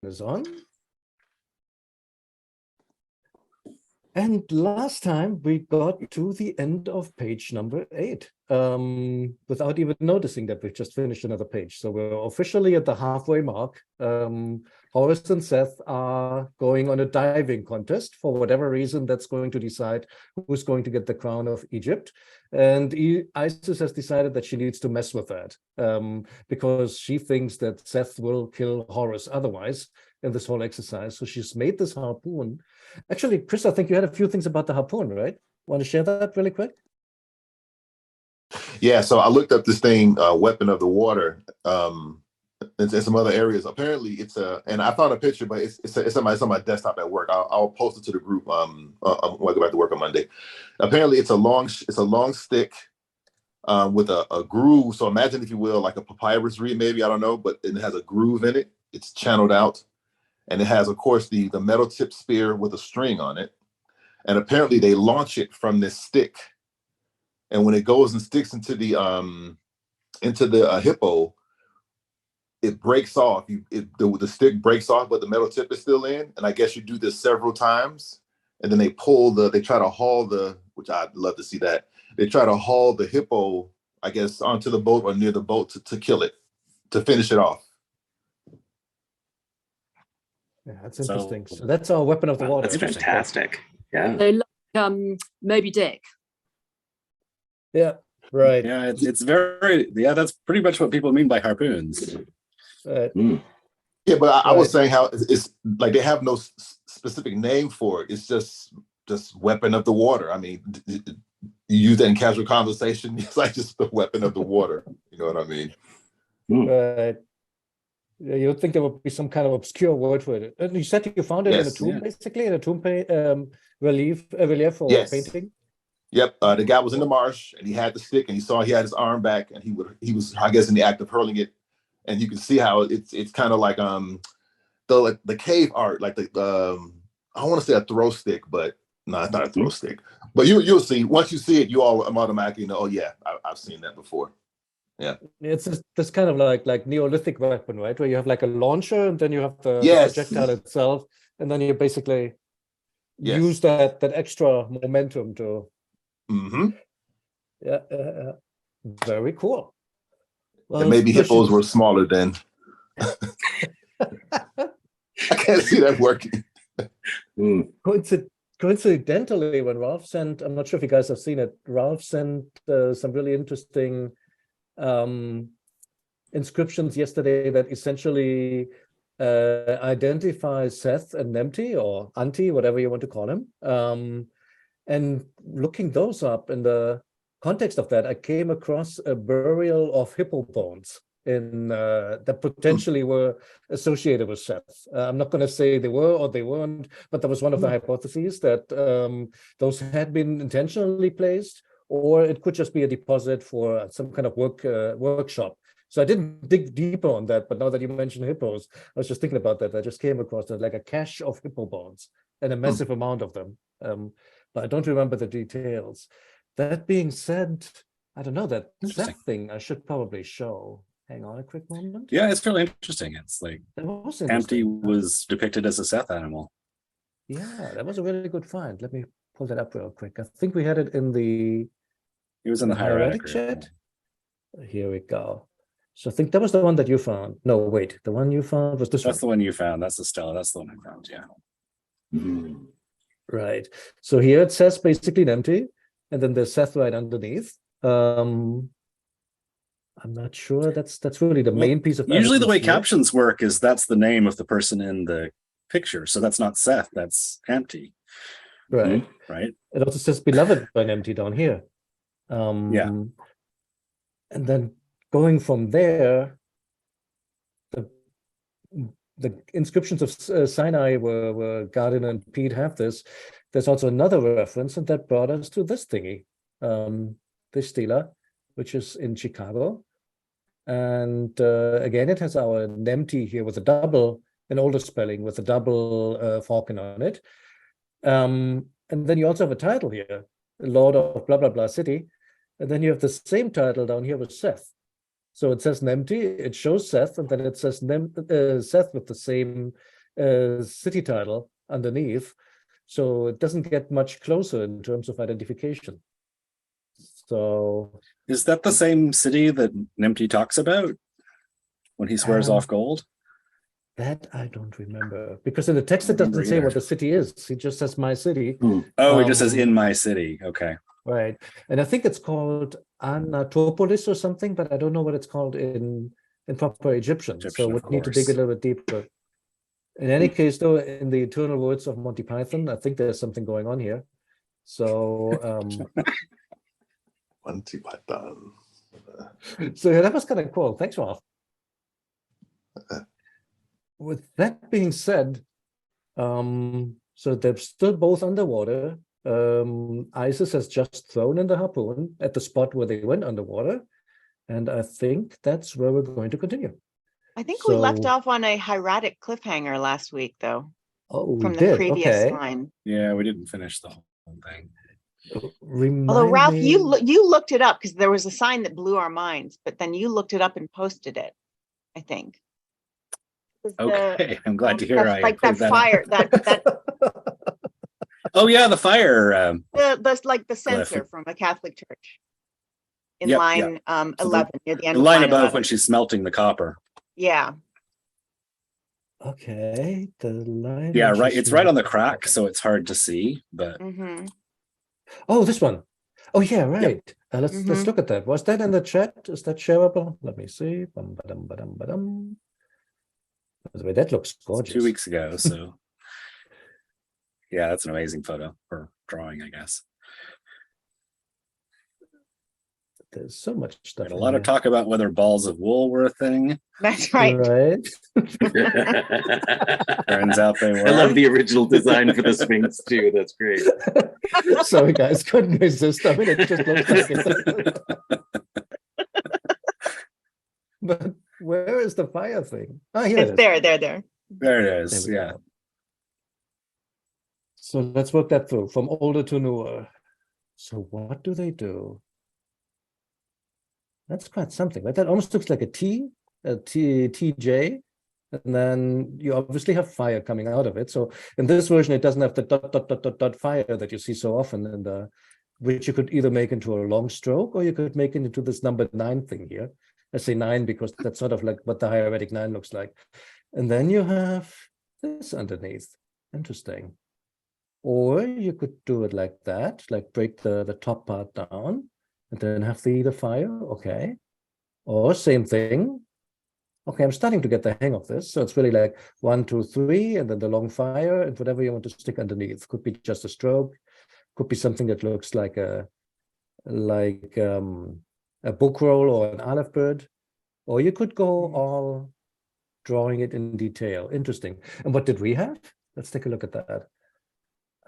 is on. And last time we got to the end of page number 8, without even noticing that we've just finished another page. So we're officially at the halfway mark. Horus and Seth are going on a diving contest. For whatever reason, that's going to decide who's going to get the crown of Egypt. And Isis has decided that she needs to mess with that because she thinks that Seth will kill Horus otherwise in this whole exercise. So she's made this harpoon. Actually, Chris, I think you had a few things about the harpoon, right? Want to share that really quick? Yeah, so I looked up this thing, weapon of the water, in some other areas. Apparently, it's and I found a picture, but it's on my desktop at work. I'll post it to the group when I go back to work on Monday. Apparently, it's a long stick with a groove. So imagine, if you will, like a papyrus reed, maybe, I don't know, but it has a groove in it. It's channeled out. And it has, of course, the metal tip spear with a string on it. And apparently they launch it from this stick. And when it goes and sticks into the hippo, it breaks off. The stick breaks off, but the metal tip is still in. And I guess you do this several times. And then they try to haul which I'd love to see that. They try to haul the hippo, I guess, onto the boat or near the boat to kill it, to finish it off. Yeah, that's interesting. So that's our weapon of the water. That's fantastic. Yeah. So like Moby Dick. Yeah, right. Yeah, it's very, that's pretty much what people mean by harpoons. Right. Yeah, but I was saying how it's like they have no specific name for it. It's just weapon of the water. I mean, you use that in casual conversation. It's like just the weapon of the water. You know what I mean? Right. Yeah, you would think there would be some kind of obscure word for it. And you said you found it in a tomb, basically, in a tomb relief or painting? Yep. The guy was in the marsh and he had the stick and he had his arm back and he was, I guess, in the act of hurling it. And you can see how it's kind of like the cave art, like I want to say a throw stick, but no, it's not a throw stick. But you'll see, once you see it, you all automatically know, oh yeah, I've seen that before. Yeah, it's this kind of like Neolithic weapon, right? Where you have like a launcher and then you have the projectile itself, and then you basically use that extra momentum to. Yeah, very cool. Well, and maybe hippos were smaller then. I can't see that working. Coincidentally, when Ralph sent, I'm not sure if you guys have seen it, Ralph sent some really interesting inscriptions yesterday that essentially identify Seth and Nemty, or Anti, whatever you want to call him. And looking those up in the context of that, I came across a burial of hippo bones that potentially were associated with Seth. I'm not going to say they were or they weren't, but that was one of the hypotheses, that those had been intentionally placed, or it could just be a deposit for some kind of workshop. So I didn't dig deeper on that, but now that you mentioned hippos, I was just thinking about that. I just came across that, like a cache of hippo bones and a massive amount of them. But I don't remember the details. That being said, I don't know, that Seth thing I should probably show. Hang on a quick moment. Yeah, it's fairly interesting. It's like Nemty was depicted as a Seth animal. Yeah, that was a really good find. Let me pull that up real quick. I think we had it in the... It was in the Hieratic chat. Here we go. So I think that was the one that you found. No, wait, the one you found was this one. That's the one you found. That's the Stella. That's the one I found, yeah. Right. So here it says basically Nemty, and then there's Seth right underneath. I'm not sure that's really the main piece of usually the way captions work is that's the name of the person in the picture. So that's not Seth, that's Nemty. Right. Right. It also says beloved by Nemty down here. And then going from there, the inscriptions of Sinai were Gardiner and Pete have this. There's also another reference, and that brought us to this thingy, this stela, which is in Chicago. And again, it has our Nemty here with an older spelling with a double falcon on it. And then you also have a title here, Lord of blah, blah, blah city. And then you have the same title down here with Seth. So it says Nemty, it shows Seth, and then it says Seth with the same city title underneath. So it doesn't get much closer in terms of identification. So Is that the same city that Nemty talks about when he swears off gold? that I don't remember, because in the text it doesn't say what the city is. He just says my city. Oh, he just says in my city. Okay. Right. And I think it's called Anatopolis or something, but I don't know what it's called in proper Egyptian. So Egyptian, we of need to dig a course. little bit deeper. In any case, though, in the eternal words of Monty Python, I think there's something going on here. So Monty Python. so yeah, that was kind of cool. Thanks, Ralph. With that being said, so they're still both underwater. Isis has just thrown in the harpoon at the spot where they went underwater, and I think that's where we're going to continue. I think we left So- off on a hieratic cliffhanger last week, though, Oh, we from the did. previous Okay. line. Yeah, we didn't finish the whole thing. Although Remind Ralph, me- you looked it up because there was a sign that blew our minds, but then you looked it up and posted it, I think. It was Okay, I'm glad to hear I like that cleared that up. fire, that Oh yeah, the fire. the like the censer from a Catholic church. In Yep, line So 11, near the end The of line line above 11. when she's smelting the copper. Yeah. Okay, the line. Yeah, which right. is It's right on the not- crack, so it's hard to see. But Hmm. Oh, this one. Oh, yeah, right. Let's Mhm. look at that. Was that in the chat? Is that shareable? Let me see. Bum, ba-dum, ba-dum, ba-dum. By the way, that looks it's gorgeous. 2 weeks ago, so yeah, that's an amazing photo or drawing, I guess. There's so much stuff. Had a in lot of here. talk about whether balls of wool were a thing. That's right. Right. Turns out they were. I love the original design for the Sphinx too. That's great. Sorry, guys, couldn't resist. I mean, it just looks like it. But where is the fire thing? Ah, here it It's is. there. There it There is. we Yeah. go. So let's work that through from older to newer. So what do they do? That's quite something, right? That almost looks like a TJ, and then you obviously have fire coming out of it. So in this version, it doesn't have the dot fire that you see so often in the, which you could either make into a long stroke or you could make it into this number 9 thing here. I say 9 because that's sort of like what the hieratic 9 looks like. And then you have this underneath. Interesting. Or you could do it like that, like break the top part down and then have the fire. Okay. Or same thing. Okay, I'm starting to get the hang of this. So it's really like 1, 2, 3, and then the long fire and whatever you want to stick underneath. Could be just a stroke, could be something that looks like a book roll or an olive bird, or you could go all drawing it in detail. Interesting. And what did we have? Let's take a look at that.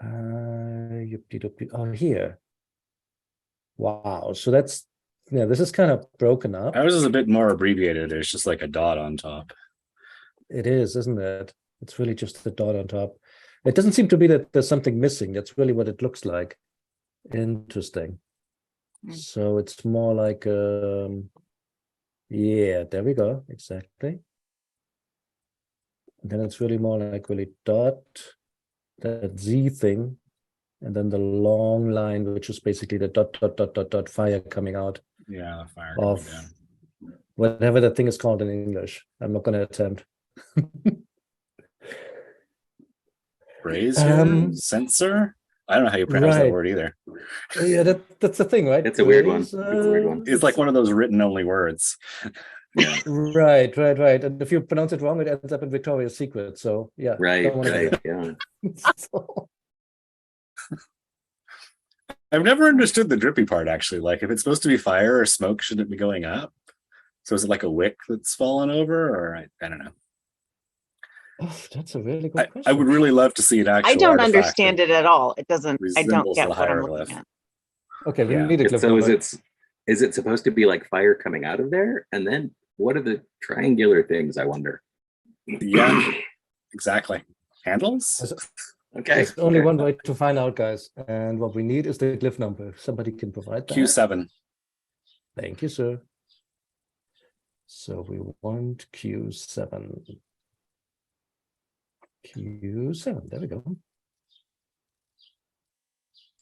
Oh, here. Wow. So that's, yeah, this is kind of broken up. Ours is a bit more abbreviated. It's just like a dot on top. It is, isn't it? It's really just the dot on top. It doesn't seem to be that there's something missing. That's really what it looks like. Interesting. Mm. So it's more like, yeah, there we go. Exactly. And then it's really more like really dot, that Z thing, and then the long line, which is basically the dot fire coming out Yeah, the fire of coming down. whatever that thing is called in English. I'm not going to attempt. Brazier? Sensor? I don't know how you pronounce that right. word either. Yeah, that's the thing, right? It's a weird one. It's a weird one. It's like one of those written only words. Yeah. Right. And if you pronounce it wrong, it ends up in Victoria's Secret. So yeah, Right. don't wanna do Right. Yeah. that. So- I've never understood the drippy part actually. Like if it's supposed to be fire or smoke, shouldn't it be going up? So is it like a wick that's fallen over, or I don't know. Oh, that's a really good question. I would really love to see an actual. I don't artifact understand that it at all. It doesn't, I don't resembles get the what I'm hieroglyph. looking at. Okay, we Yeah. need a clip. So number. is it supposed to be like fire coming out of there? And then what are the triangular things, I wonder? Yeah, exactly. Handles? Okay. There's only one way to find out, guys. And what we need is the glyph number. If somebody can provide that. Q7. Thank you, sir. So we want Q7. Q7, there we go.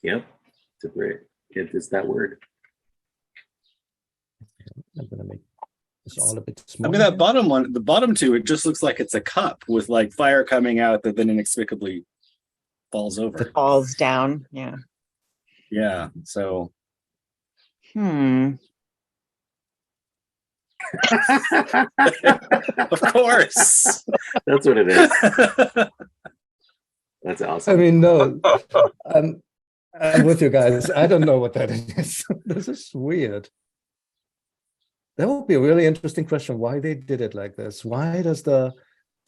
Yep. It's a great. It is that word. I'm gonna make this all a bit I smaller. mean, that here. bottom one, the bottom two, it just looks like it's a cup with like fire coming out that then inexplicably falls over. Falls down. Yeah. Yeah. So Hmm. of course. That's what it is. That's awesome. I mean, no, I'm with you guys. I don't know what that is. This is weird. That would be a really interesting question, why they did it like this. Why does the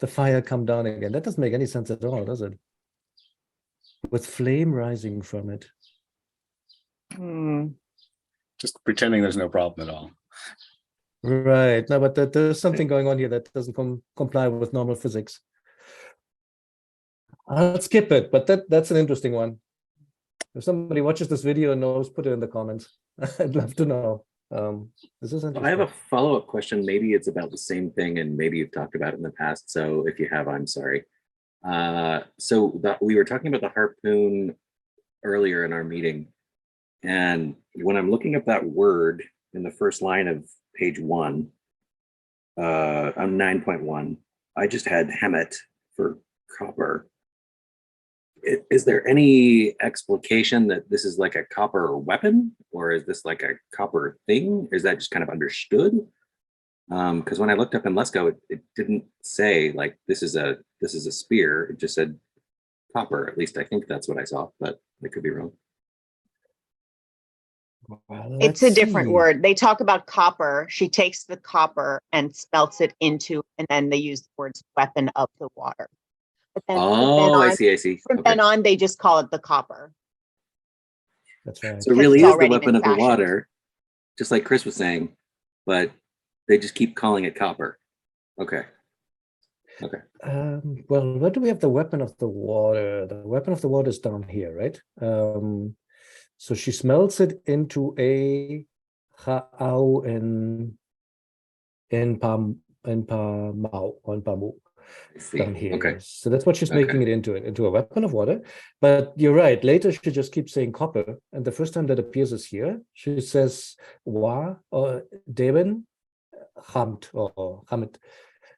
fire come down again? That doesn't make any sense at all, does it? With flame rising from it. Hmm. Just pretending there's no problem at all. Right. No, but there's something going on here that doesn't comply with normal physics. I'll skip it, but that's an interesting one. If somebody watches this video and knows, put it in the comments. I'd love to know. This is interesting. I have a follow-up question. Maybe it's about the same thing, and maybe you've talked about it in the past. So if you have, I'm sorry. We were talking about the harpoon earlier in our meeting, and when I'm looking up that word in the first line of page 1, on 9.1, I just had hemet for copper. Is there any explication that this is like a copper weapon, or is this like a copper thing? Is that just kind of understood? Because when I looked up in Lesko, it didn't say like this is a spear. It just said copper. At least I think that's what I saw, but I could be wrong. Well, It's a let's different see. word. They talk about copper. She takes the copper and smelts it into, and then they use the words weapon of the water. But then, Oh, I see. From Okay. then on, they just call it the copper. That's right. So it because really it's is the already weapon been of the fashioned. water, just like Chris was saying, but they just keep calling it copper. Okay. Well, where do we have the weapon of the water? The weapon of the water is down here, right? So she smelts it into a ha'au in Pamu I see. down here. Okay. So that's what she's making it into a weapon of water. But you're right. Later she just keeps saying copper, and the first time that appears is here. She says wa or deben hamt or hamit.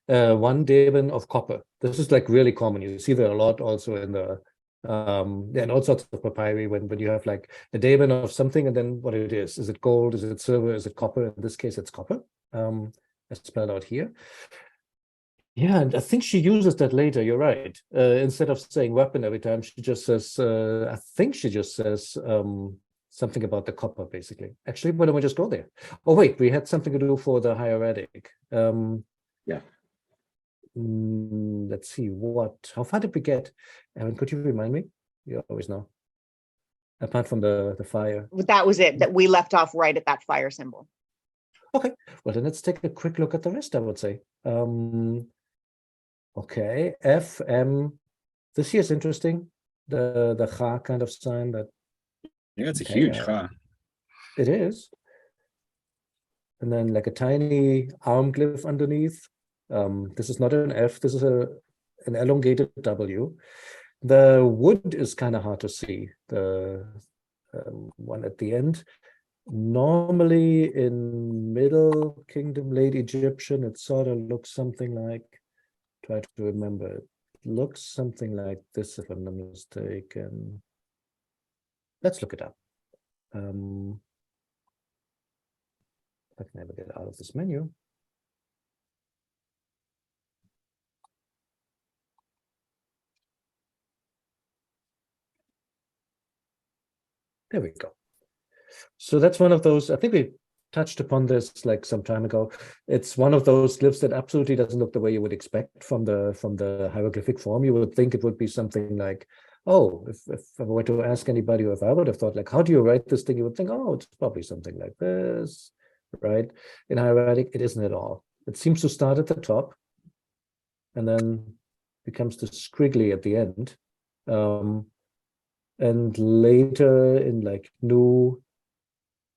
1 deben of copper. This is like really common. You see that a lot also in the and all sorts of papyri when you have like a deben of something and then what it is. Is it gold? Is it silver? Is it copper? In this case, it's copper. It's spelled out here. Yeah, and I think she uses that later. You're right. Instead of saying weapon every time, she just says, I think she just says something about the copper, basically. Actually, why don't we just go there? Oh, wait, we had something to do for the hieratic. Yeah. Let's see, how far did we get? Evan, could you remind me? You always know. Apart from the fire. That was it, that we left off right at that fire symbol. Okay, well then let's take a quick look at the rest, I would say. Okay, FM. This here is interesting. The Cha kind of sign that. Yeah, it's a Okay, huge Cha. It is. And then like a tiny arm glyph underneath. This is not an F, this is an elongated W. The wood is kind of hard to see, the one at the end. Normally in Middle Kingdom Late Egyptian, it sort of looks something like, try to remember, it looks something like this if I'm not mistaken. Let's look it up. I can never get out of this menu. There we go. So that's one of those, I think we touched upon this like some time ago. It's one of those glyphs that absolutely doesn't look the way you would expect from the hieroglyphic form. You would think it would be something like, oh, if I were to ask anybody, or if I would have thought like, how do you write this thing? You would think, oh, it's probably something like this, right? In hieratic, it isn't at all. It seems to start at the top and then becomes the squiggly at the end. And later in like New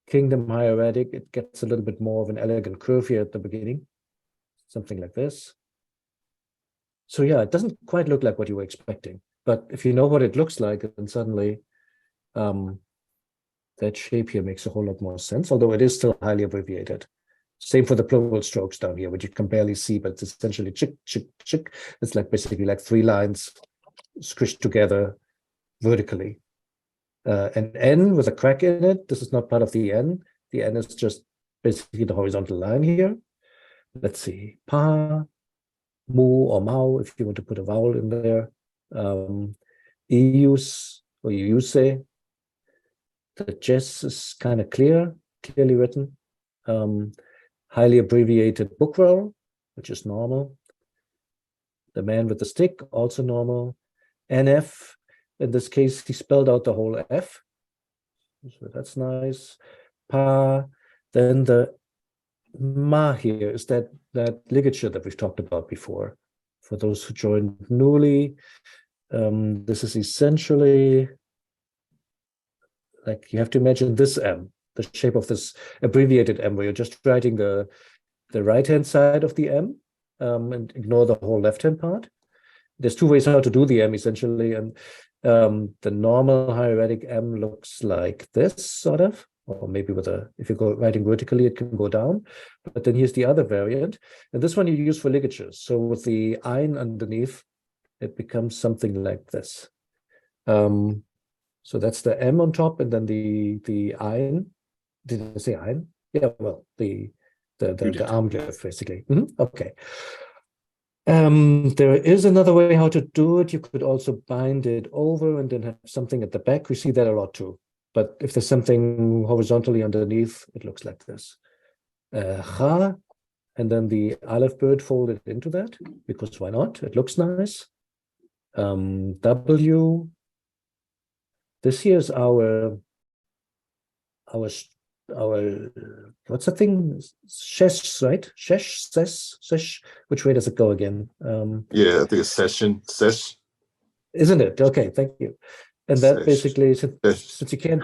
Kingdom hieratic, it gets a little bit more of an elegant curve here at the beginning. something like this. So yeah, it doesn't quite look like what you were expecting. But if you know what it looks like, then suddenly that shape here makes a whole lot more sense, although it is still highly abbreviated. Same for the plural strokes down here, which you can barely see, but it's essentially chick, chick, chick. It's like basically like 3 lines squished together vertically. An N with a crack in it. This is not part of the N. The N is just basically the horizontal line here. Let's see. Pa, mu, or mau, if you want to put a vowel in there. Ius, or use. The Jess is kind of clearly written. Highly abbreviated book roll, which is normal. The man with the stick, also normal. NF, in this case, he spelled out the whole F. So that's nice. Pa, then the ma here is that ligature that we've talked about before. For those who joined newly, this is essentially like you have to imagine this M, the shape of this abbreviated M, where you're just writing the right-hand side of the M and ignore the whole left-hand part. There's 2 ways how to do the M essentially, and the normal hieratic M looks like this sort of, or maybe with if you go writing vertically, it can go down. But then here's the other variant, and this one you use for ligatures. So with the ein underneath, it becomes something like this. So that's the M on top, and then the ein. Did I say ein? Yeah, well, the arm glyph basically. Okay. There is another way how to do it. You could also bind it over and then have something at the back. We see that a lot too. But if there's something horizontally underneath, it looks like this. Cha, and then the aleph bird folded into that, because why not? It looks nice. W. This here is our what's the thing? Shesh, right? Shesh. Which way does it go again? Yeah, I think it's session. Isn't it? Okay, thank you. And that Sesh. basically, since you can't.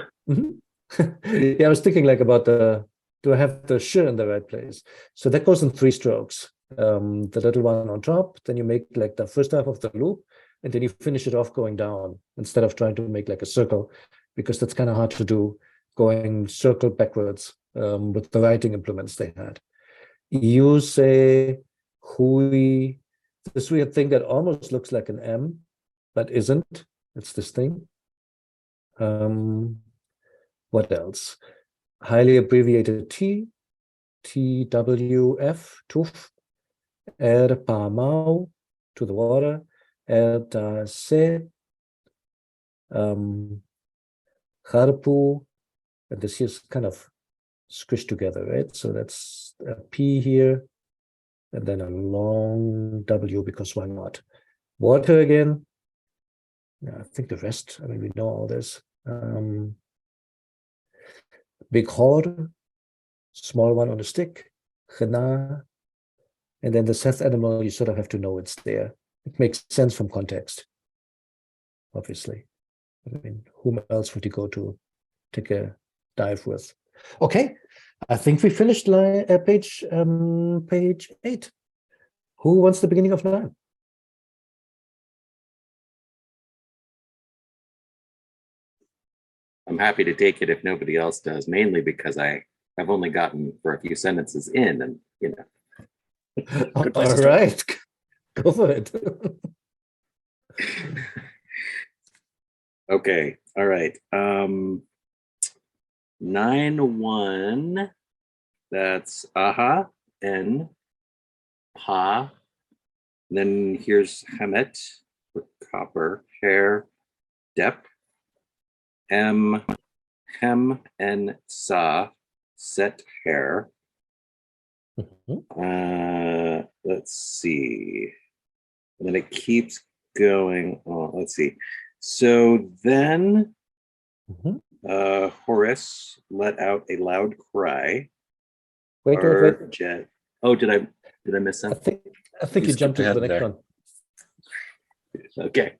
Yeah, I was thinking like about do I have the sh in the right place? So that goes in 3 strokes. The little one on top, then you make like the first half of the loop, and then you finish it off going down instead of trying to make like a circle, because that's kind of hard to do, going circle backwards with the writing implements they had. You say hui, this weird thing that almost looks like an M, but isn't. It's this thing. What else? Highly abbreviated T, TWF, tuf, pa mau, to the water, da se, harpu, and this is kind of squished together, right? So that's a P here, and then a long W, because why not? Water again. Yeah, I think the rest, I mean, we know all this. Big hor, small one on the stick, chena, and then the Seth animal, you sort of have to know it's there. It makes sense from context, obviously. I mean, whom else would you go to take a dive with? Okay, I think we finished page 8. Who wants the beginning of 9? I'm happy to take it if nobody else does, mainly because I have only gotten for a few sentences in, and you know. All right, go for it. Okay, all right. 9-1. That's aha, n, pa. Then here's Hamet with copper, hair, dep. M, hem, and sa, set hair. Let's see. And then it keeps going on. Let's see. So then Horus let out a loud cry. Wait. Jet. Oh, did I miss something? I think you jumped to the next one. Okay.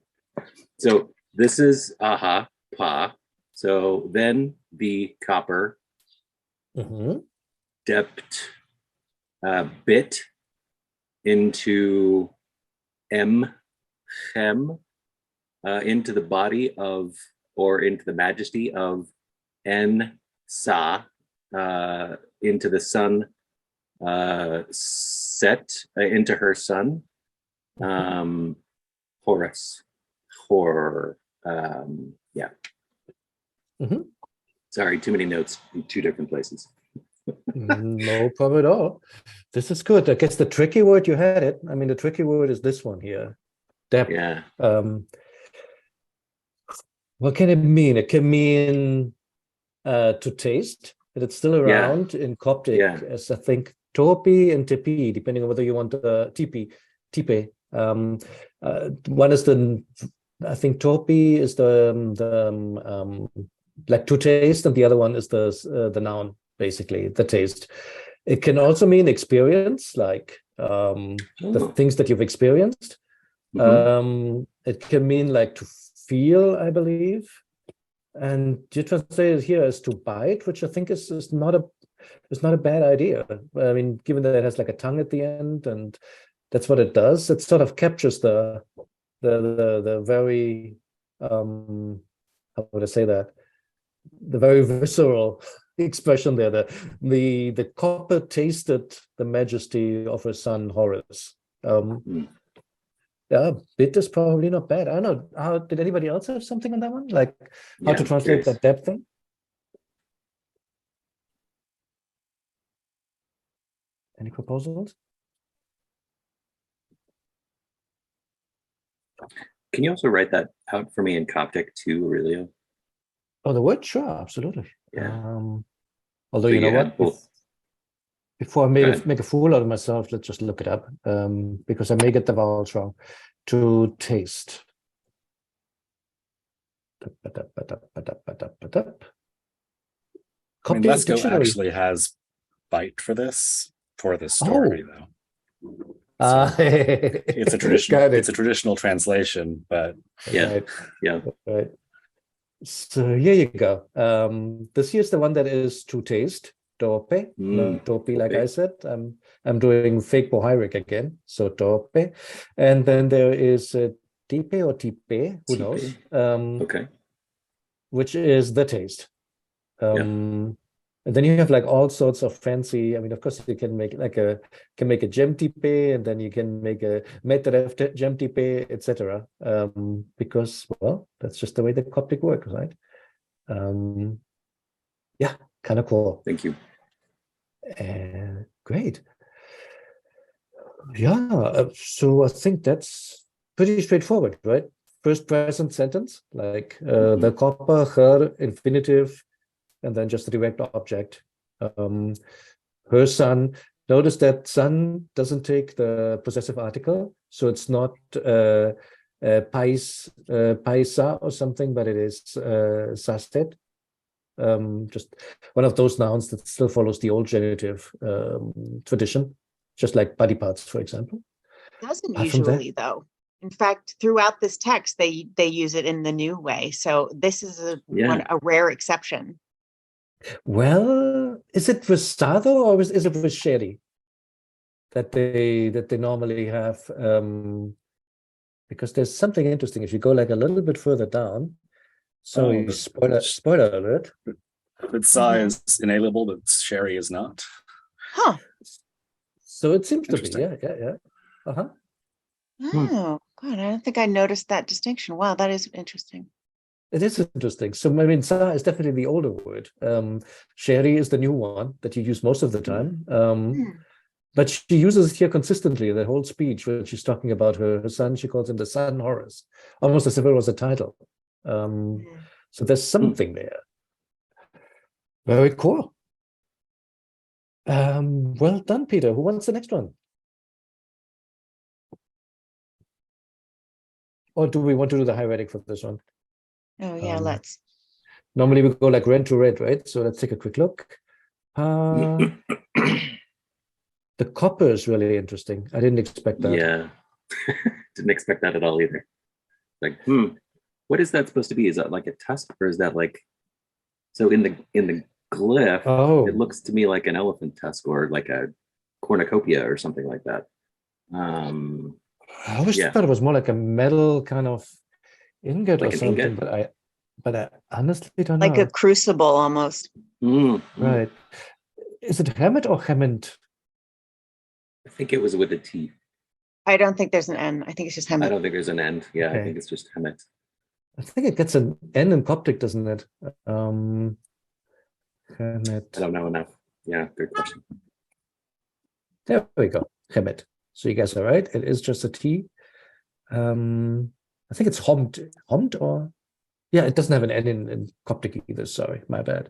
So this is aha, pa. So then the copper, dept, bit, into Chem, into the body of, or into the majesty of Sa, into the sun, Set, into her son, Horus. Yeah. Mhm. Sorry, too many notes in two different places. No problem at all. This is good. I guess the tricky word, you had it. I mean, the tricky word is this one here, depth. Yeah. What can it mean? It can mean to taste, but it's still around in Coptic as I think topi and tepi, depending on whether you want tipe. One is I think topi is the like to taste, and the other one is the noun, basically the taste. It can also mean experience, like the things that you've experienced. It can mean like to feel, I believe. And you translate it here as to bite, which I think is not a bad idea. I mean, given that it has like a tongue at the end, and that's what it does. It sort of captures the very how would I say that? The very visceral expression there. The copper tasted the majesty of her son Horus. Yeah, bit is probably not bad. I don't know. Did anybody else have something on that one? Like how to translate that depth thing? Any proposals? Can you also write that out for me in Coptic too, Aurelio? Oh, the word? Sure, absolutely. Yeah. Although, So you know you had what? both. Before I Go ahead. make a fool out of myself, let's just look it up, because I may get the vowels wrong. To taste. I mean, Coptic Lesko dictionary. actually has bite for this story, though. It's a traditional. Got it. It's a traditional translation, but Yeah. Right. So here you go. This here's the one that is to taste. Tope, not topi, like I said. I'm doing fake Hieratic again. So tope, and then there is tipe or tipe, who knows? Okay. Which is the taste. And then you have like all sorts of fancy. I mean, of course, you can make like a gem tipe, and then you can make a metref gem tipe, etc. Because well, that's just the way the Coptic works, right? Yeah, kind of cool. Thank you. Great. Yeah, so I think that's pretty straightforward, right? First present sentence, like the copper, her, infinitive, and then just the direct object. Her son. Notice that son doesn't take the possessive article, so it's not paisa or something, but it is sastet. Just one of those nouns that still follows the old genitive tradition, just like body parts, for example. Doesn't Apart from that- usually, though. In fact, throughout this text, they use it in the new way. So this is a rare exception. Well, is it with Stado or is it with Sherry that they normally have? Because there's something interesting if you go like a little bit further down. So spoiler alert. But Sa is inalienable, but Sherry is not. Huh. So it seems to be, Interesting. yeah. Uh-huh. Oh, God, I don't think I noticed that distinction. Wow, that is interesting. It is interesting. So I mean, Sa is definitely the older word. Sherry is the new one that you use most of the time. But she uses it here consistently, the whole speech when she's talking about her son. She calls him the son Horus, almost as if it was a title. So there's something there. Very cool. Well done, Peter. Who wants the next one? Or do we want to do the hieratic for this one? Oh, yeah, let's. Normally we go like red to red, right? So let's take a quick look. The copper is really interesting. I didn't expect that. Yeah. Didn't expect that at all either. Like, what is that supposed to be? Is that like a tusk, or is that like, so in the glyph, it looks to me like an elephant tusk or like a cornucopia or something like that. I always Yeah. thought it was more like a metal kind of ingot Like or an something, ingot? but I honestly don't Like know. a crucible almost. Right. Is it Hammett or Hammond? I think it was with a T. I don't think there's an N. I think it's just I Hammett. don't think there's an end. Yeah, I Okay. think it's just Hemet. I think it gets an N in Coptic, doesn't it? Hammett. I don't know enough. Yeah, good question. There we go. Hammett. So you guys are right. It is just a T. I think it's Homt. Homt or yeah, it doesn't have an N in Coptic either. Sorry, my bad.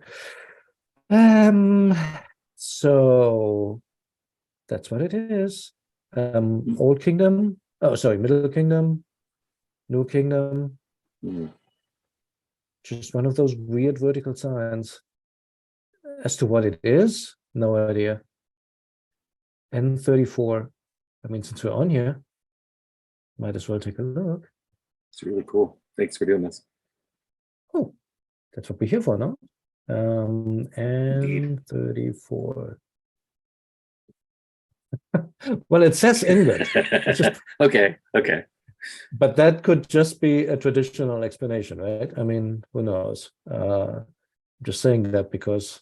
So that's what it is. Old Kingdom. Oh, sorry, Middle Kingdom, New Kingdom. Mm. Just one of those weird vertical signs. As to what it is, no idea. N34. I mean, since we're on here, might as well take a look. It's really cool. Thanks for doing this. Oh, that's what we're here for, no? Indeed. N34. Well, it says ingot, just- Okay. but that could just be a traditional explanation, right? I mean, who knows? I'm just saying that because,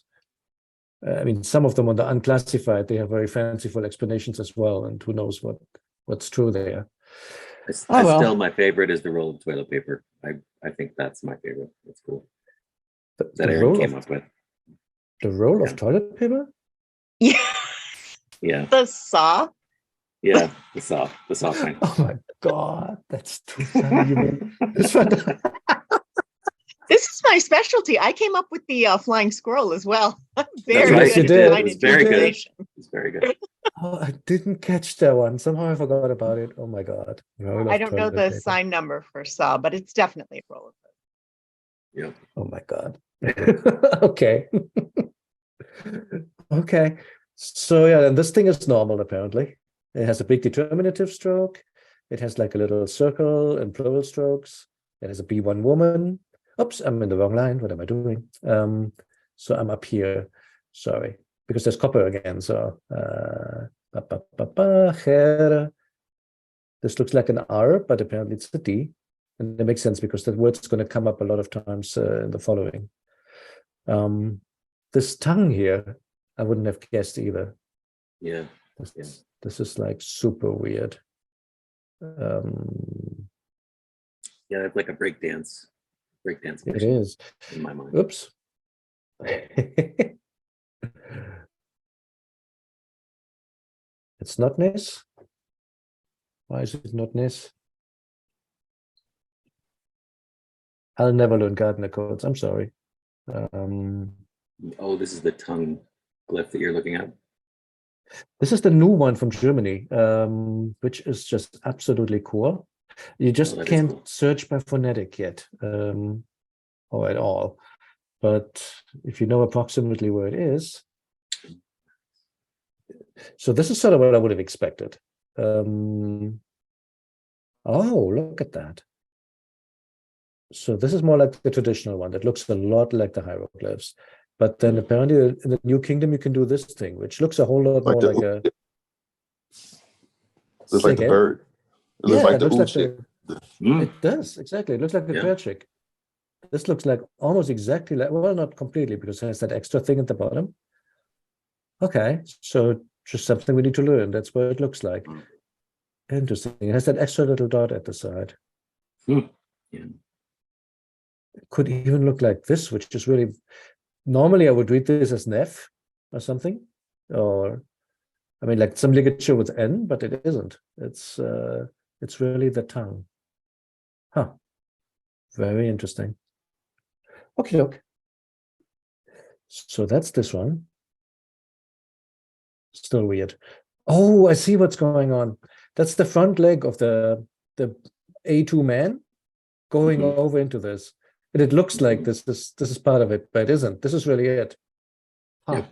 I mean, some of them on the unclassified, they have very fanciful explanations as well, and who knows what's true there. Well. Still, my favorite is the roll of toilet paper. I think that's my favorite. That's cool. That The Aaron roll came of up with. the roll Yeah. of toilet paper? Yeah, Yeah, the saw. yeah. The saw sign. Oh my God, that's too funny. You mean this one? This is my specialty. I came up with the flying squirrel as well. Very right, good you at did. design It's very good. interpretation. It's very good. Oh, I didn't catch that one. Somehow I forgot about it. Oh my God. Roll I of don't know toilet the paper. sign number for saw, but it's definitely a roll of Yeah. Oh my God. Okay. Okay. So yeah, and this thing is normal apparently. It has a big determinative stroke. It has like a little circle and plural strokes. It has a B1 woman. Oops, I'm in the wrong line. What am I doing? So I'm up here. Sorry, because there's copper again. So this looks like an R, but apparently it's a D. And that makes sense because that word's going to come up a lot of times in the following. This tongue here, I wouldn't have guessed either. Yeah. This is like super weird. Yeah, it's like a breakdance. It is. in my mind. Oops. It's not nice. Why is it not nice? I'll never learn Gardner codes. I'm sorry. Oh, this is the tongue glyph that you're looking at. This is the new one from Germany, which is just absolutely cool. You just that is can't cool. search by phonetic yet, or at all. But if you know approximately where it is, so this is sort of what I would have expected. Oh, look at that. So this is more like the traditional one that looks a lot like the hieroglyphs. But then apparently in the New Kingdom, you can do this thing, which looks a whole lot more like a... Looks like the bird. It looks Yeah, like it the looks like ooh It does, exactly. It looks like the Yeah. prayer chick. This looks like almost exactly like, well, not completely, because it has that extra thing at the bottom. Okay, so just something we need to learn. That's what it looks like. Mm. Interesting. It has that extra little dot at the side. Yeah. It could even look like this, which is really... Normally, I would read this as Nef or something, or I mean, like some ligature with N, but it isn't. It's really the tongue. Huh. Very interesting. Okay, look. So that's this one. Still weird. Oh, I see what's going on. That's the front leg of the A2 man going Mhm. over into this. And it looks like this is part of it, but it isn't. This is really it. Huh.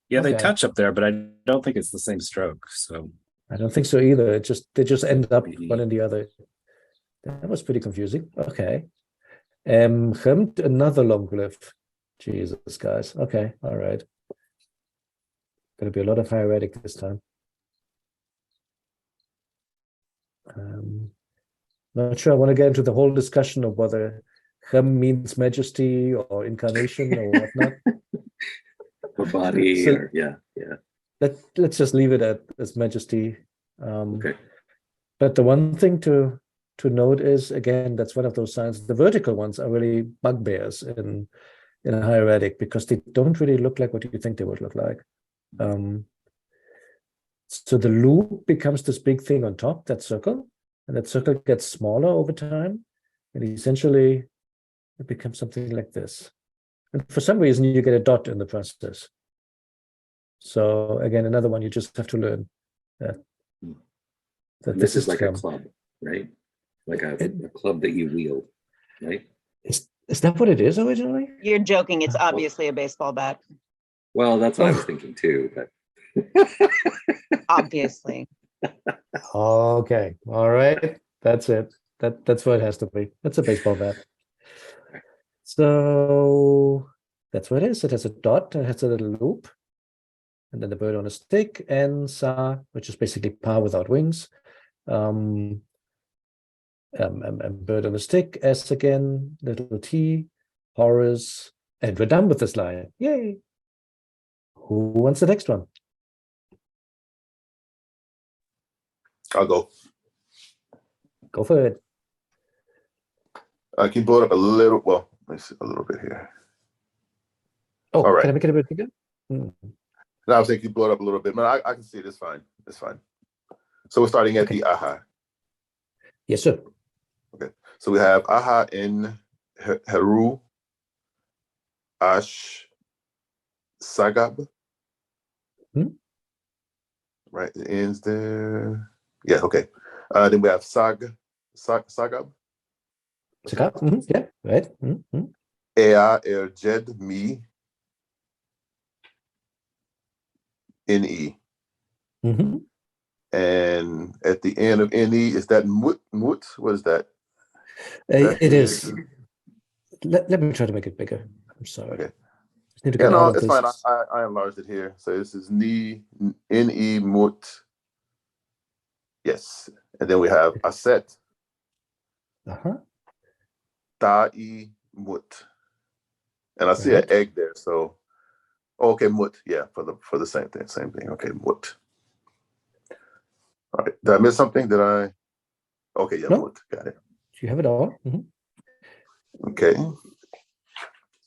Yeah, they Okay. touch up there, but I don't think it's the same stroke. So I don't think so either. They just end up Maybe. one in the other. That was pretty confusing. Okay. Another long glyph. Jesus, guys. Okay, all right. Gonna be a lot of hieratic this time. Not sure I want to get into the whole discussion of whether Chem means majesty or incarnation or whatnot. Or body, So- or yeah. Let's just leave it as majesty. Okay. But the one thing to note is, again, that's one of those signs. The vertical ones are really bugbears in a hieratic because they don't really look like what you think they would look like. So the loop becomes this big thing on top, that circle, and that circle gets smaller over time, and essentially it becomes something like this. And for some reason, you get a dot in the process. So again, another one you just have to learn that This is like a Chem. club, right? Like a It- club that you wield, right? Is that what it is originally? You're joking. It's obviously a baseball bat. Well, that's what I was Oh. thinking too, but Obviously. Okay, all right, that's it. That's what it has to be. That's a baseball bat. So that's what it is. It has a dot and it has a little loop, and then the bird on a stick, and Sa, which is basically pa without wings. And bird on a stick, S again, little T, Horus, and we're done with this line. Yay! Who wants the next one? I'll go. Go for it. Can you blow it up a little? Well, let me see a little bit here. Oh, All right. can I make it a bit bigger? Hmm. No, I was thinking you blow it up a little bit, but I can see it. It's fine. It's fine. So we're starting at Okay. the aha. Yes, sir. So we have aha in Heru, Ash, Sagab. Hmm. Right, it ends there. Yeah, okay. Then we have Sagab. Yeah, right. Ea Jed Mi Ne. Mhm. And at the end of Ne, is that Mut? What is that? It is. Let me try to make it bigger. I'm sorry. Okay. Just need to Yeah, get out no, of it's this. fine. I enlarged it here. So this is Ne Mut. Yes. And then we have Aset Uh-huh. Ta'i Mut. And I see Right. an egg there. So okay, Mut. Yeah, for the same thing. Same thing. Okay, Mut. All right. Did I miss something? Did I? Okay, yeah, No. Mut. Got it. You have it all. Mhm. Okay.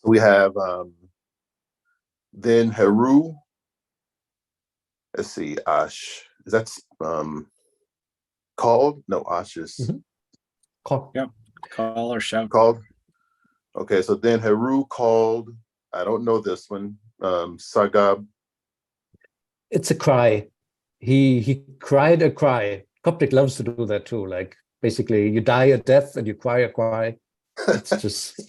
We have then Heru. Let's see, Ash. Is that called? No, Ash is Mhm. Call. Call or shout. called. Okay, so then Heru called. I don't know this one. Sagab. It's a cry. He cried a cry. Coptic loves to do that too. Like basically, you die a death and you cry a cry. It's just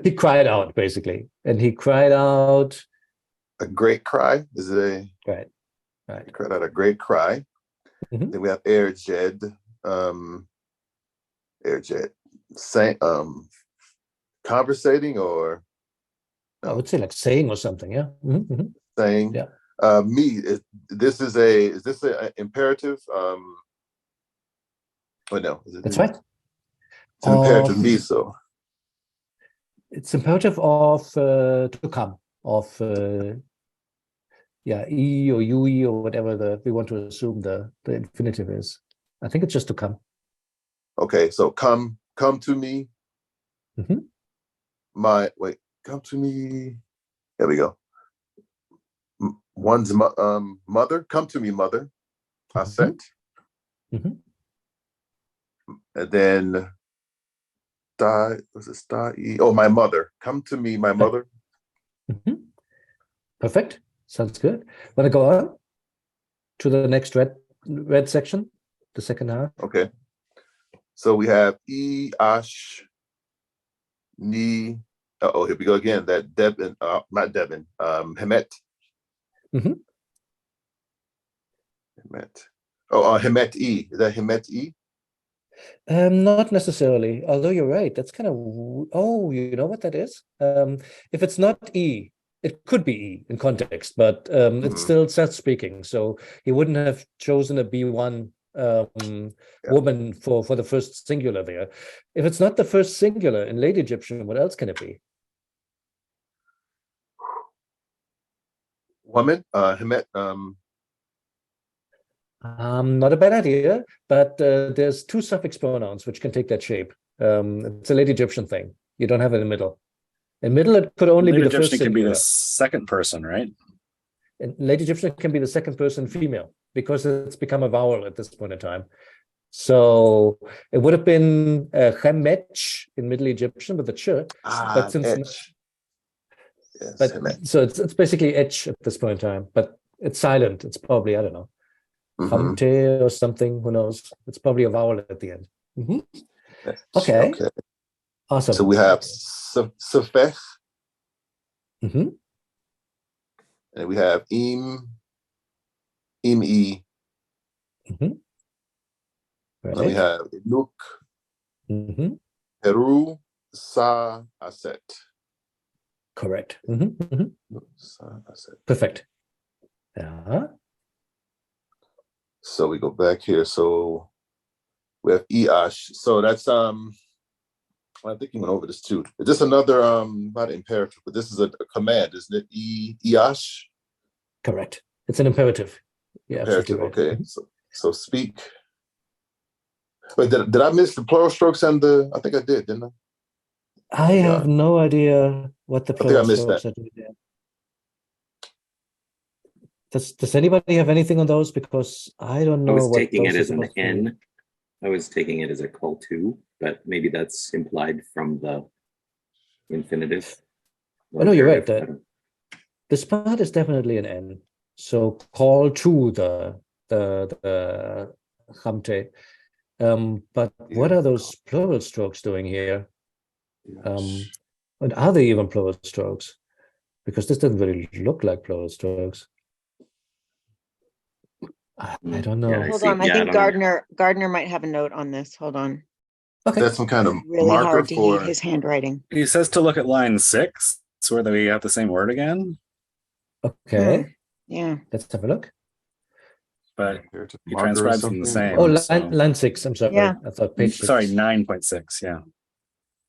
he cried out basically, and he cried out. A great cry. Is it a? Right. He cried out a great cry. Mhm. Then we have Air Jed. Saying conversating or I would say like saying or something. Yeah. Mhm. saying. Yeah. Is this an imperative? No. That's right. It's an imperative Of- me, so It's imperative of to come, of e or ue or whatever we want to assume the infinitive is. I think it's just to come. okay, so come to me. Mhm. Come to me. There we go. One's mother, come to me, mother. I said. Mhm. And then oh, my mother. Come to me, my mother. Mhm. Perfect. Sounds good. Want to go on to the next red section, the second half? Okay. So we have Ash, Ni. Oh, here we go again. That Devin, not Devin, Hemet. Mhm. Hemet. Oh, Hemet E. Is that Hemet E? Not necessarily, although you're right. That's kind of, oh, you know what that is? If it's not E, it could be E in context, but it's Mhm. still Seth speaking. So he wouldn't have chosen a B1 woman for the first singular there. If it's not the first singular in late Egyptian, what else can it be? Woman, Hemet, Not a bad idea, but there's two suffix pronouns which can take that shape. It's a late Egyptian thing. You don't have it in the middle. In middle, it could only Late be the first Egyptian can be singular. the second person, right? And late Egyptian can be the second person female because it's become a vowel at this point in time. So it would have been Chemech in Middle Egyptian with the ch, but since etch. Yes, but Hemet. so it's basically etch at this point in time, but it's silent. It's probably, I don't know, Mhm. Hamte or something. Who knows? It's probably a vowel at the end. Mhm. Etch, Okay. Awesome. So we have Sefech, Mhm. and we have Im, E, Mhm. and we Right. have Nuk, Mhm. Heru, Sa, Aset. Correct. Mhm. Mhm. Nuk, Sa, Aset. Perfect. Yeah. So we go back here. So we have Iash. So that's I think you went over this too. Is this another not imperative, but this is a command, isn't it? Iash? Correct. It's an imperative. Yeah, absolutely Imperative. right. Okay. So speak. Wait, did I miss the plural strokes and I think I did, didn't I? I have no idea what the think I plural missed strokes are doing there. Does anybody have anything on those? Because I don't I know was what taking those it are as an supposed to be. N. I was taking it as a call to, but maybe that's implied from the infinitive. Oh, no, you're right. Imperative. This part is definitely an N. So call to the Hamte. But what Yeah. are those plural strokes doing here? And are they even plural strokes? Because this doesn't really look like plural strokes. I don't know. Yeah, Hold see. on, I Yeah, think don't know. Gardner might have a note on this. Hold on. Okay. That's some kind of Really marker hard to for read his handwriting. He says to look at line 6. It's where we have the same word again, Okay. Yeah. Let's have a look. but imperative he marker or transcribes them the something. same. Oh, so- line 6. I'm sorry. Yeah. I thought page 6. Sorry, 9.6. Yeah.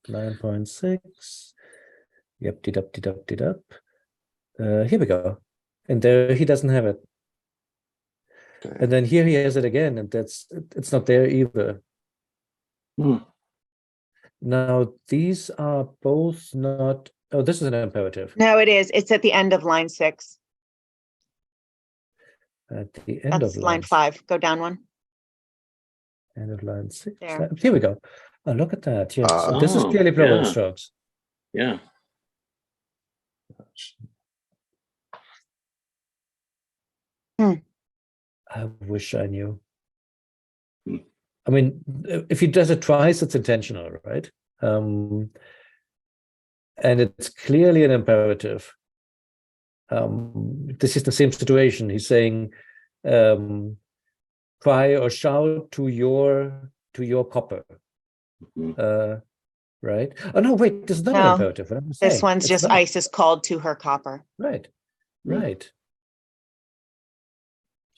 9.6. Yep, dedup. Here we go. And there he doesn't have it. Okay. And then here he has it again, and it's not there either. Hmm. Now these are both not. Oh, this is an imperative. No, it is. It's at the end of line 6. At the end That's of line 5. Go down one. End of line 6. There. Here we go. Oh, look at that. Yes. So this is Oh, clearly plural yeah. strokes. Yeah. I wish I knew. Hmm. I mean, if he does it twice, it's intentional, right? And it's clearly an imperative. This is the same situation. He's saying, cry or shout to your copper. Mhm. Right? Oh no, wait, this is not an No, imperative. What am I This saying? one's It's just not. Isis called to her copper. Right. Hmm. Right.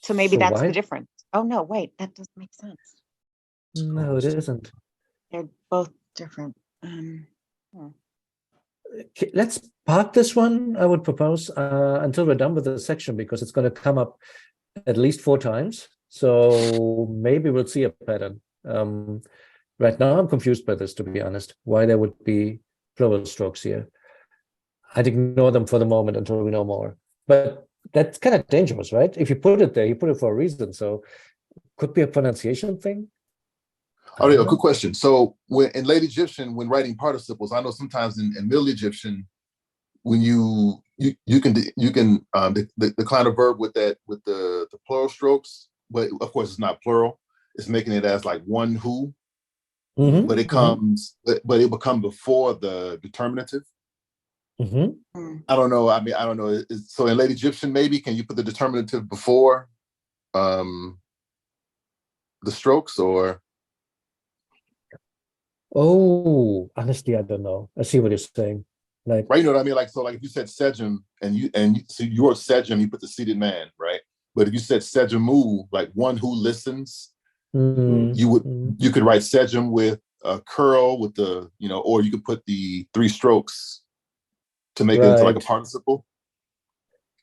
So maybe So that's why- the difference. Oh, no, wait, that doesn't make sense. No, it isn't. They're both different. Okay, let's park this one, I would propose, until we're done with the section, because it's going to come up at least 4 times. So maybe we'll see a pattern. Right now, I'm confused by this, to be honest, why there would be plural strokes here. I'd ignore them for the moment until we know more. But that's kind of dangerous, right? If you put it there, you put it for a reason. So could be a pronunciation thing. Oh, yeah, good question. So when in late Egyptian, when writing participles, I know sometimes in Middle Egyptian, when you can decline a verb with the plural strokes, but of course it's not plural. It's making it as like one who, Mhm, but it comes, but it will come before the determinative. mhm. I don't know. I mean, I don't know. So in late Egyptian, maybe can you put the determinative before the strokes, or? Oh, honestly, I don't know. I see what you're saying. Like, Right, you know what I mean? Like, so like if you said Sejum so you're Sejum, you put the seated man, right? But if you said Sejumu, like one who listens, Mm, You could write Sejum with a curl with the, or you could put the 3 strokes to make it into like a Right. participle.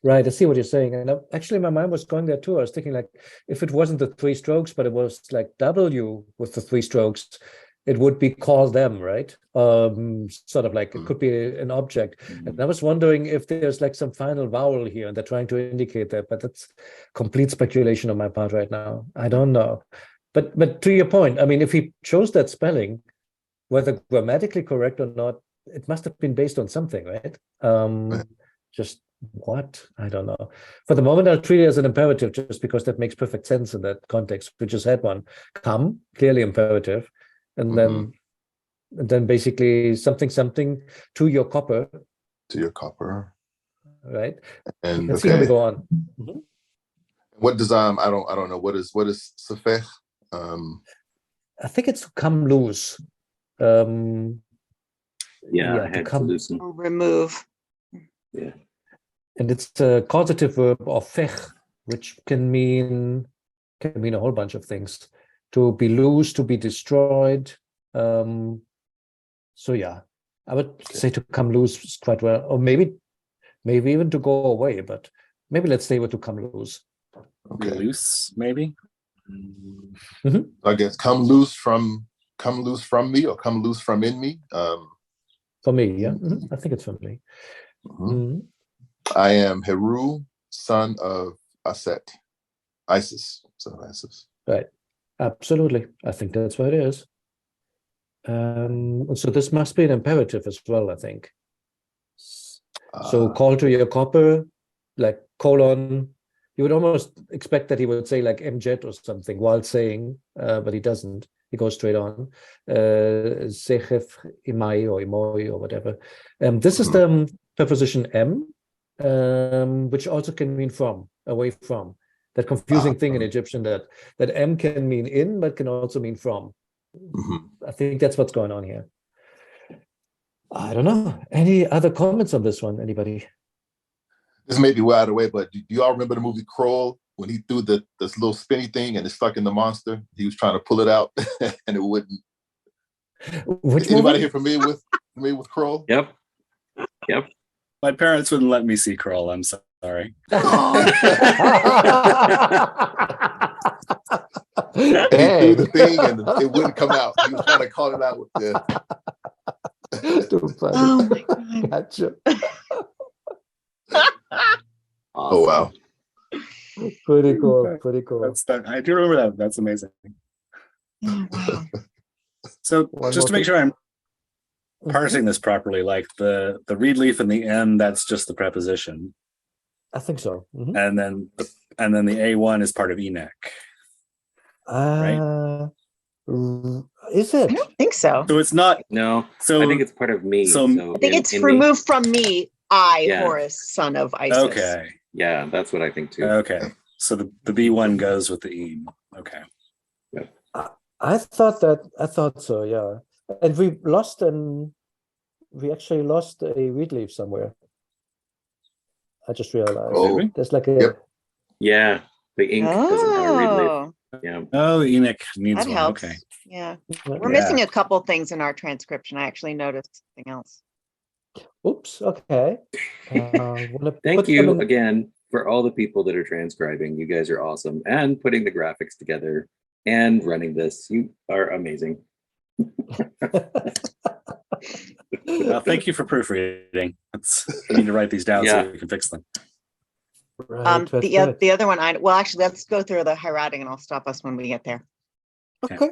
Right, I see what you're saying. And actually, my mind was going there too. I was thinking like, if it wasn't the 3 strokes, but it was like W with the 3 strokes, it would be call them, right? Sort of like it could be an object. And I was wondering if there's like some final vowel here and they're trying to indicate that, but that's complete speculation on my part right now. I don't know. But to your point, I mean, if he chose that spelling, whether grammatically correct or not, it must have been based on something, right? Just what? I don't know. For the moment, I'll treat it as an imperative just because that makes perfect sense in that context. We just had one. Come, clearly imperative. And then basically something to your copper. To your copper. Right. And let's see how we go on. What does I don't know. What is Sefech? I think it's to come loose. I to had come to loosen. Or remove. Yeah. And it's a causative verb of fech, which can mean a whole bunch of things. To be loose, to be destroyed. So yeah, I would say to come loose is quite well, or maybe even to go away, but maybe let's stay with to come loose. Okay. Loose, maybe. I guess come loose from me or come loose from in me. For me, yeah, I think it's for me. I am Heru, son of Isis. Son of Isis. Right. Absolutely. I think that's what it is. So this must be an imperative as well, I think. So call to your copper, like colon. You would almost expect that he would say like mjet or something while saying, but he doesn't. He goes straight on. Sechef imai or imoi or whatever. This is the preposition m, which also can mean from, away from. That confusing thing in Egyptian that m can mean in, but can also mean from. I think that's what's going on here. I don't know. Any other comments on this one? Anybody? This may be way out of the way, but do you all remember the movie Kroll when he threw this little spinny thing and it stuck in the monster? He was trying to pull it out and it wouldn't. Which Is anybody movie? here familiar with Kroll? Yep. My parents wouldn't let me see Kroll. I'm sorry. He threw the thing and it wouldn't come out. He was trying to call it out with the. Too funny. Oh my God. Gotcha. Oh wow! Pretty cool. I do remember that. That's amazing. Oh, wow. So One just to more make sure I'm parsing this properly, like the reed leaf and the M, that's just the preposition, I think so. and then the A1 is part of Enoch. Is it? I don't think so. So it's not. No. So I think it's part of me. so- So I think it's in me. removed from me. I, Yeah. Horus, son of Isis. okay. Yeah, that's what I think too. Okay. So the B1 goes with the E. Okay. I thought so, yeah. And we actually lost a reed leaf somewhere. I just realized. Oh, There's like a Yep. Yeah, the ink doesn't have a reed leaf. Oh, Yeah. Oh, Enoch needs that one. helps. Okay. Yeah. Yeah. We're missing a couple things in our transcription. I actually noticed something else. Oops, okay. Thank you again for all the people that are transcribing. You guys are awesome. And putting the graphics together and running this. You are amazing. Thank you for proofreading. I need to write these down so we can fix them. Right, The other one, actually, let's go through the hieratic and I'll stop us when we get there. Okay.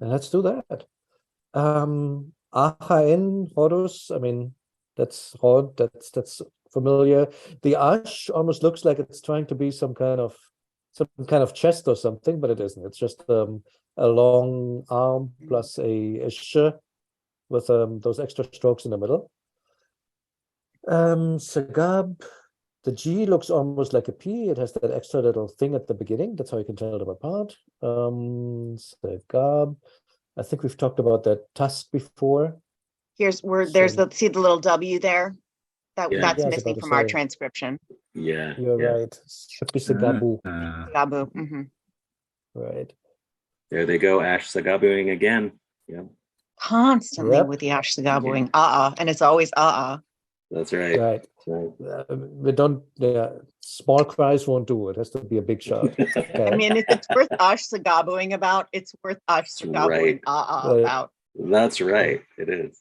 Let's do that. AHN, Horus, I mean, that's Hod, that's familiar. The Ash almost looks like it's trying to be some kind of chest or something, but it isn't. It's just a long arm plus a sh with those extra strokes in the middle. Sagab, the G looks almost like a P. It has that extra little thing at the beginning. That's how you can tell them apart. Sagab, I think we've talked about that tusk before. There's see the little W there? That's Yeah, I was missing about to from our say. transcription. Yeah. You're right. Should be Sagabu. Gabu. Right. There they go, Ash Sagabuing again. Yeah, Constantly Yep. with the Ashsagabuing, and it's always that's right. Right. That's right. We don't. Small cries won't do it. Has to be a big shot. Okay. I mean, if it's worth Ashsagabuing about, it's worth Ashsagabuing Right. about. That's right. It is.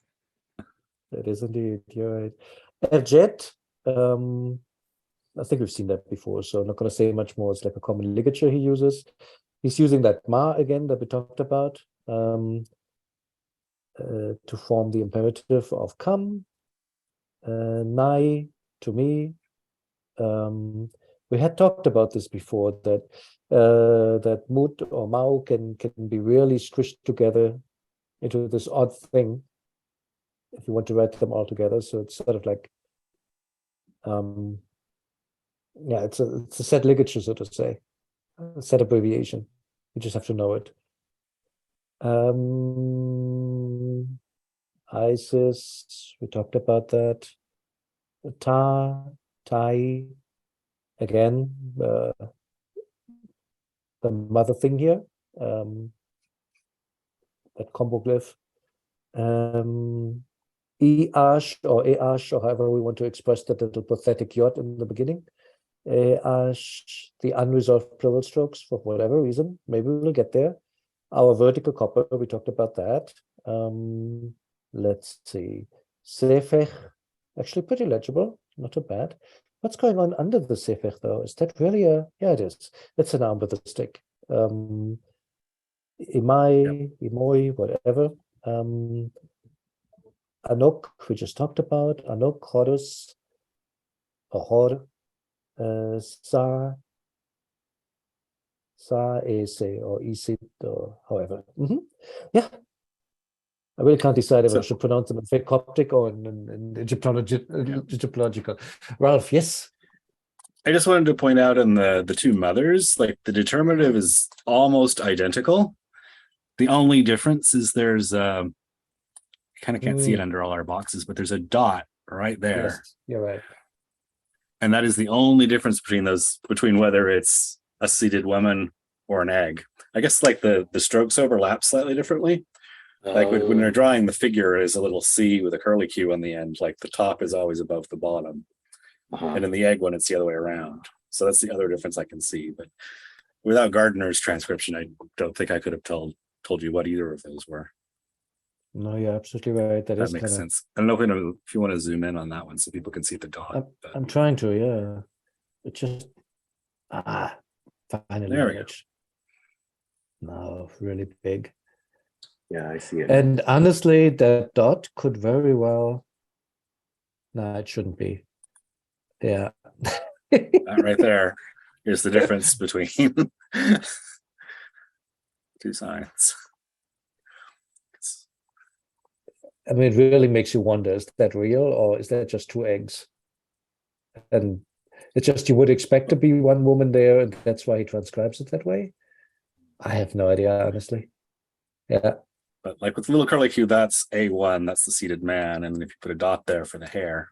That is indeed. You're right. Jet. I think we've seen that before, so I'm not going to say much more. It's like a common ligature he uses. He's using that ma again that we talked about to form the imperative of come. Nai to me. We had talked about this before, that that mut or mao can be really squished together into this odd thing if you want to write them all together. So it's sort of like yeah, it's a set ligature, so to say, a set abbreviation. You just have to know it. Isis, we talked about that. Tai, again, the mother thing here, that combo glyph. Eash or Eash, or however we want to express that little pathetic yod in the beginning. Eash, the unresolved plural strokes for whatever reason. Maybe we'll get there. Our vertical copper, we talked about that. Let's see. Sefech, actually pretty legible, not too bad. What's going on under the sefech though? Is that really a, yeah, it is. It's an arm with a stick. Imai, Imoi, whatever. Anok, we just talked about. Anok, Horus, or Hor, Sa, Ese, or Isit, or however. Yeah. I really can't decide if I should pronounce them in fake Coptic or in Egyptological. Ralph, yes? I just wanted to point out in the two mothers, like the determinative is almost identical. The only difference is there's kind of can't see it under all our boxes, but there's a dot right there. Yes, you're right. And that is the only difference between whether it's a seated woman or an egg. I guess like the strokes overlap slightly differently. Like when they're drawing the figure is a little C with a curly Q on the end, like the top is always above the bottom. And in the egg one, it's the other way around. So that's the other difference I can see. But without Gardner's transcription, I don't think I could have told you what either of those were. No, you're absolutely right. That That makes sense. I don't know if you want to zoom in on that one so people can see the dot. I'm trying to, yeah. It just finally There we go. managed. No, really big. Yeah, I see it. And honestly, that dot could very well. No, it shouldn't be. Yeah. That right there. Here's the difference between two signs. I mean, it really makes you wonder, is that real or is that just two eggs? And it's just you would expect to be one woman there, and that's why he transcribes it that way. I have no idea, honestly. Yeah. But like with the little curly Q, that's A1, that's the seated man. And then if you put a dot there for the hair,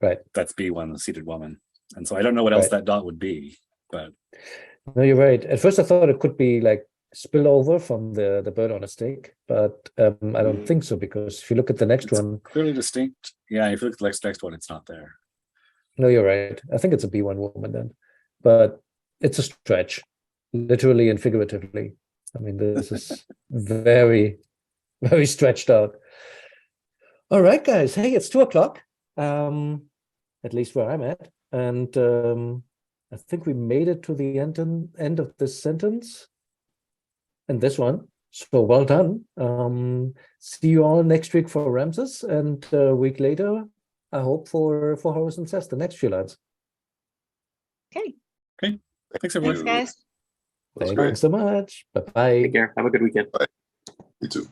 right, that's B1, the seated woman. And so I don't know what else that dot would be, but no, you're right. At first I thought it could be like spillover from the bird on a stake, but I don't think so, because if you look at the next one, clearly distinct. Yeah, if you look at the next one, it's not there. No, you're right. I think it's a B1 woman then, but it's a stretch, literally and figuratively. I mean, this is very, very stretched out. All right, guys. Hey, it's 2:00. At least where I'm at, and I think we made it to the end of this sentence and this one. So well done. See you all next week for Ramses, and a week later, I hope for Horus and Seth, the next few lines. Okay. Thanks, everyone. Thanks, guys. That's great. Thanks so much. Bye-bye. Take care. Have a good weekend. You too.